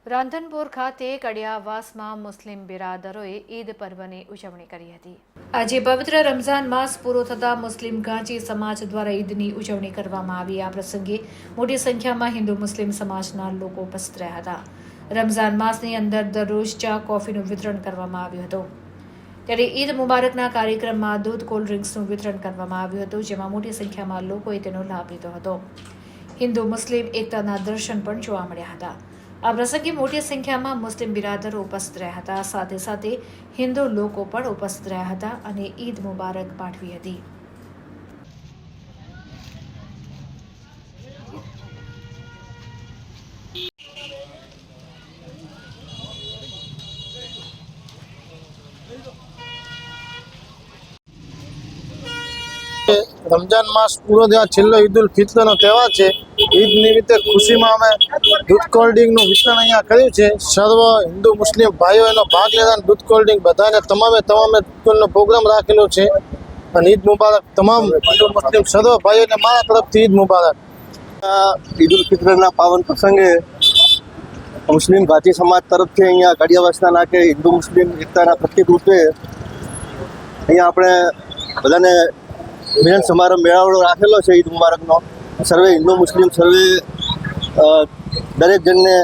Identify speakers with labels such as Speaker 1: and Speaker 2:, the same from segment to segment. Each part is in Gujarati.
Speaker 1: રાંધનપુર ખાતે કડિયાવાસમાં મુસ્લિમ બિરાદરોએ ઈદ પર્વની ઉજવણી કરી હતી। આજે પવિત્ર રમઝાન માસ પૂરો થતા મુસ્લિમ ગાંચી સમાજ દ્વારા ઈદની ઉજવણી કરવામાં આવી। આ પ્રસંગે મોટી સંખ્યામાં હિન્દુ મુસ્લિમ સમાજના લોકો ઉપસ્થિત રહ્યા હતા। રમઝાન માસની અંદર દરરોજ ચા કોફીનું વિતરણ કરવામાં આવ્યું હતું, ત્યારે ઈદ મુબારકના કાર્યક્રમમાં દૂધ કોલ્ડ ડ્રિંક્સનું વિતરણ કરવામાં આવ્યું હતું, જેમાં મોટી સંખ્યામાં લોકોએ તેનો લાભ લીધો હતો। હિન્દુ મુસ્લિમ એકતાના દર્શન પણ જોવા મળ્યા હતા। આ પ્રસંગે મોટી સંખ્યામાં મુસ્લિમ બિરાદરો ઉપસ્થિત રહ્યા હતા, સાથે સાથે હિન્દુ લોકો પણ ઉપસ્થિત રહ્યા હતા અને ઈદ મુબારક પાઠવી હતી।
Speaker 2: रमजान मास पूरो थया छेल्लो ईद उल फितर नो तहेवार छे। ईद निमित्ते खुशी में अमे दूध कोल्ड ड्रिंक નું વિતરણ અહીંયા કર્યું છે। સર્વ હિન્દુ મુસ્લિમ ભાઈઓ એનો ભાગ લેતા दूध कोल्ड ड्रिंक બધાને તમામે નો પ્રોગ્રામ રાખેલો છે અને ઈદ મુબારક તમામ હિન્દુ મુસ્લિમ સર્વ ભાઈઓને મારા તરફથી ઈદ મુબારક।
Speaker 3: ईद उल फितरना पावन प्रसंगे मुस्लिम गाची समाज तरफથી અહીંયા કડિયાવાસના નાકે હિન્દુ મુસ્લિમ એકતાના પ્રતીક રૂપે અહીંયા આપણે બધાને મિલન સમારંભ મેળાવડો રાખેલો છે ઈદ મુબારકનો। સર્વે હિન્દુ મુસ્લિમ સર્વે દરેક જણને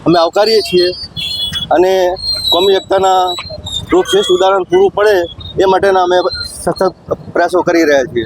Speaker 3: અમે આવકારીએ છીએ અને કોમી એકતાના રૂપ શ્રેષ્ઠ ઉદાહરણ પૂરું પડે એ માટેના અમે સતત પ્રયાસો કરી રહ્યા છીએ।